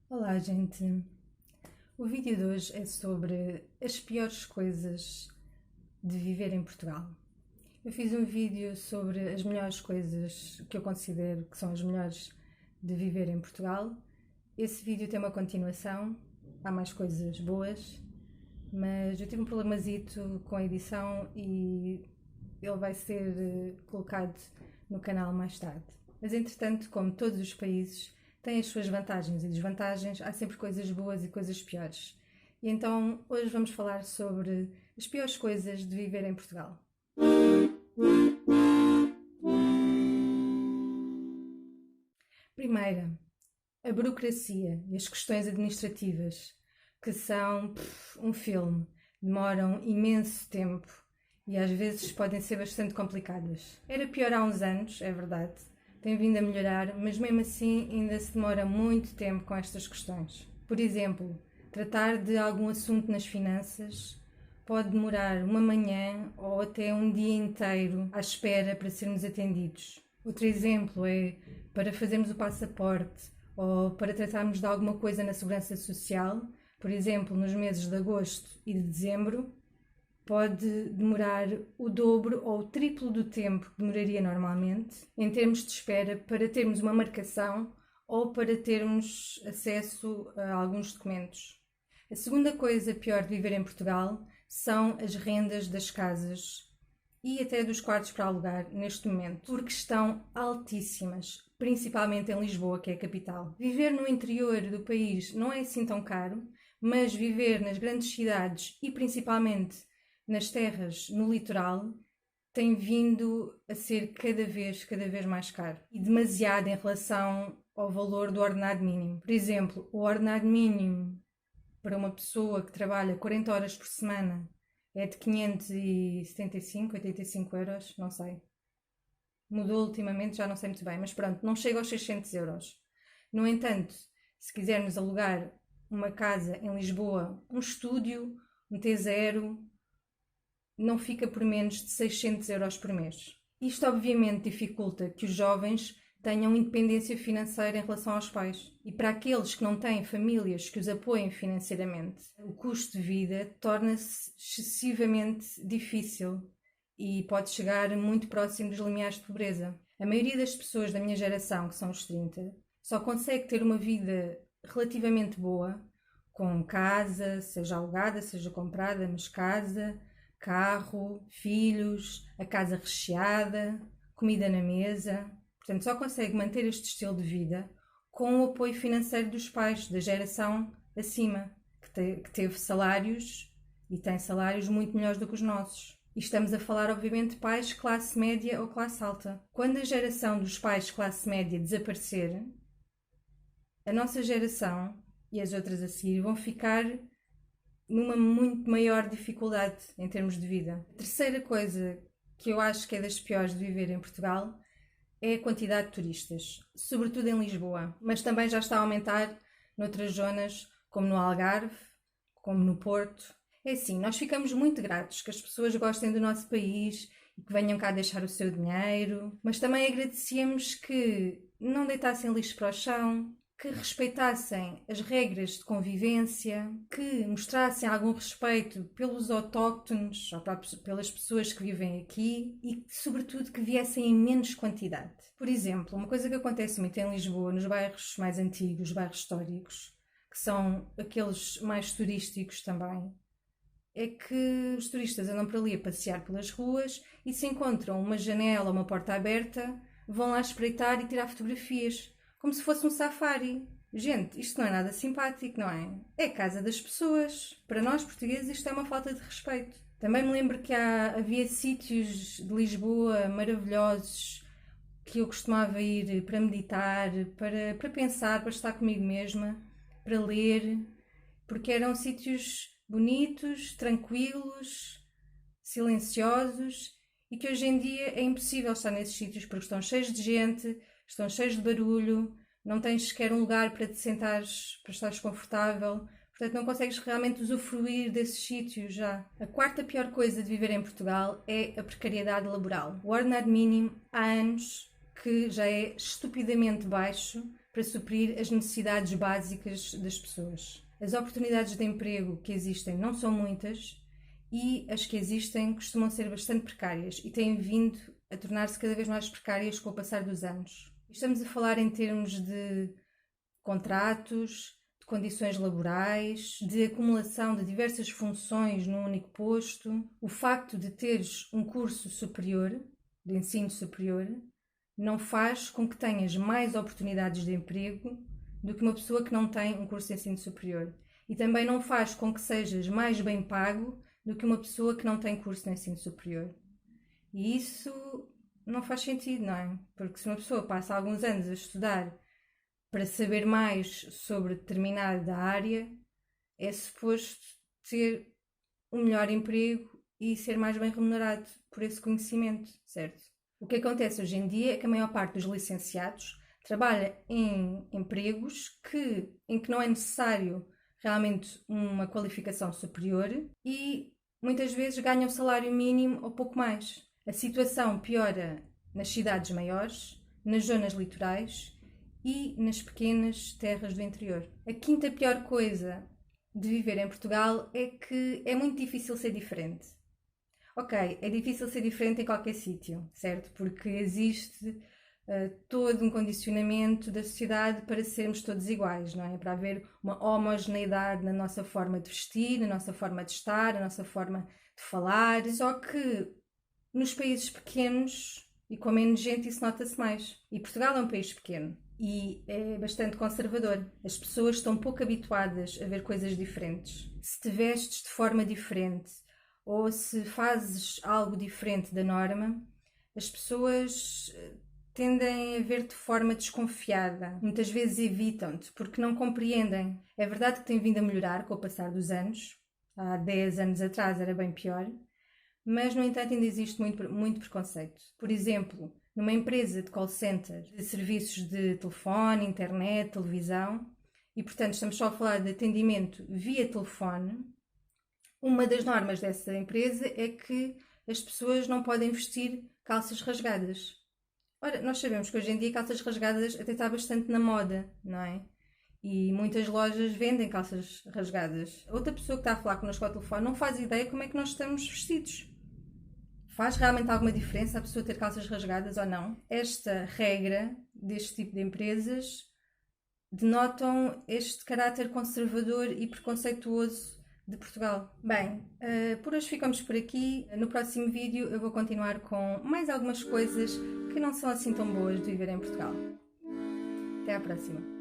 Olá, gente! O vídeo de hoje é sobre as piores coisas de viver em Portugal. Eu fiz um vídeo sobre as melhores coisas que eu considero que são as melhores de viver em Portugal. Esse vídeo tem uma continuação, há mais coisas boas, mas eu tive um problemazito com a edição e ele vai ser colocado no canal mais tarde. Mas entretanto, como todos os países têm as suas vantagens e desvantagens, há sempre coisas boas e coisas piores. E então hoje vamos falar sobre as piores coisas de viver em Portugal. Primeira, a burocracia e as questões administrativas, que são um filme, demoram imenso tempo e às vezes podem ser bastante complicadas. Era pior há uns anos, é verdade, tem vindo a melhorar, mas mesmo assim ainda se demora muito tempo com estas questões. Por exemplo, tratar de algum assunto nas finanças pode demorar uma manhã ou até um dia inteiro à espera para sermos atendidos. Outro exemplo é para fazermos o passaporte ou para tratarmos de alguma coisa na segurança social, por exemplo, nos meses de agosto e de dezembro, pode demorar o dobro ou o triplo do tempo que demoraria normalmente, em termos de espera, para termos uma marcação ou para termos acesso a alguns documentos. A segunda coisa pior de viver em Portugal são as rendas das casas e até dos quartos para alugar neste momento, porque estão altíssimas, principalmente em Lisboa, que é a capital. Viver no interior do país não é assim tão caro, mas viver nas grandes cidades e principalmente nas terras, no litoral, tem vindo a ser cada vez mais caro. E demasiado em relação ao valor do ordenado mínimo. Por exemplo, o ordenado mínimo para uma pessoa que trabalha 40 horas por semana é de 575, 85 euros, não sei. Mudou ultimamente, já não sei muito bem, mas pronto, não chega aos 600 euros. No entanto, se quisermos alugar uma casa em Lisboa, um estúdio, um T0, não fica por menos de 600 euros por mês. Isto obviamente dificulta que os jovens tenham independência financeira em relação aos pais. E para aqueles que não têm famílias que os apoiem financeiramente, o custo de vida torna-se excessivamente difícil e pode chegar muito próximo dos limiares de pobreza. A maioria das pessoas da minha geração, que são os 30, só consegue ter uma vida relativamente boa, com casa, seja alugada, seja comprada, mas casa, carro, filhos, a casa recheada, comida na mesa. Portanto, só consegue manter este estilo de vida com o apoio financeiro dos pais, da geração acima, que teve salários e tem salários muito melhores do que os nossos. E estamos a falar, obviamente, de pais de classe média ou classe alta. Quando a geração dos pais de classe média desaparecer, a nossa geração e as outras a seguir vão ficar numa muito maior dificuldade em termos de vida. A terceira coisa que eu acho que é das piores de viver em Portugal é a quantidade de turistas, sobretudo em Lisboa, mas também já está a aumentar noutras zonas, como no Algarve, como no Porto. É assim, nós ficamos muito gratos que as pessoas gostem do nosso país e que venham cá deixar o seu dinheiro, mas também agradecíamos que não deitassem lixo para o chão, que respeitassem as regras de convivência, que mostrassem algum respeito pelos autóctones ou pelas pessoas que vivem aqui e, sobretudo, que viessem em menos quantidade. Por exemplo, uma coisa que acontece muito em Lisboa, nos bairros mais antigos, bairros históricos, que são aqueles mais turísticos também, é que os turistas andam por ali a passear pelas ruas e se encontram uma janela ou uma porta aberta, vão lá espreitar e tirar fotografias, como se fosse um safari. Gente, isto não é nada simpático, não é? É a casa das pessoas. Para nós portugueses isto é uma falta de respeito. Também me lembro que havia sítios de Lisboa maravilhosos que eu costumava ir para meditar, para pensar, para estar comigo mesma, para ler, porque eram sítios bonitos, tranquilos, silenciosos e que hoje em dia é impossível estar nesses sítios porque estão cheios de gente, estão cheios de barulho, não tens sequer um lugar para te sentares, para estares confortável, portanto não consegues realmente usufruir desses sítios já. A quarta pior coisa de viver em Portugal é a precariedade laboral. O ordenado mínimo há anos que já é estupidamente baixo para suprir as necessidades básicas das pessoas. As oportunidades de emprego que existem não são muitas e as que existem costumam ser bastante precárias e têm vindo a tornar-se cada vez mais precárias com o passar dos anos. Estamos a falar em termos de contratos, de condições laborais, de acumulação de diversas funções num único posto. O facto de teres um curso superior, de ensino superior, não faz com que tenhas mais oportunidades de emprego do que uma pessoa que não tem um curso de ensino superior. E também não faz com que sejas mais bem pago do que uma pessoa que não tem curso de ensino superior. E isso não faz sentido, não é? Porque se uma pessoa passa alguns anos a estudar para saber mais sobre determinada área, é suposto ter um melhor emprego e ser mais bem remunerado por esse conhecimento, certo? O que acontece hoje em dia é que a maior parte dos licenciados trabalha em empregos em que não é necessário realmente uma qualificação superior e muitas vezes ganham salário mínimo ou pouco mais. A situação piora nas cidades maiores, nas zonas litorais e nas pequenas terras do interior. A quinta pior coisa de viver em Portugal é que é muito difícil ser diferente. Ok, é difícil ser diferente em qualquer sítio, certo? Porque existe todo um condicionamento da sociedade para sermos todos iguais, não é? Para haver uma homogeneidade na nossa forma de vestir, na nossa forma de estar, na nossa forma de falar. Só que nos países pequenos e com menos gente isso nota-se mais. E Portugal é um país pequeno e é bastante conservador. As pessoas estão pouco habituadas a ver coisas diferentes. Se te vestes de forma diferente ou se fazes algo diferente da norma, as pessoas tendem a ver-te de forma desconfiada. Muitas vezes evitam-te porque não compreendem. É verdade que tem vindo a melhorar com o passar dos anos. Há 10 anos atrás era bem pior. Mas, no entanto, ainda existe muito preconceito. Por exemplo, numa empresa de call center, de serviços de telefone, internet, televisão, e portanto estamos só a falar de atendimento via telefone, uma das normas dessa empresa é que as pessoas não podem vestir calças rasgadas. Ora, nós sabemos que hoje em dia calças rasgadas até está bastante na moda, não é? E muitas lojas vendem calças rasgadas. Outra pessoa que está a falar connosco ao telefone não faz ideia como é que nós estamos vestidos. Faz realmente alguma diferença a pessoa ter calças rasgadas ou não? Esta regra deste tipo de empresas denotam este caráter conservador e preconceituoso de Portugal. Bem, por hoje ficamos por aqui. No próximo vídeo eu vou continuar com mais algumas coisas que não são assim tão boas de viver em Portugal. Até à próxima!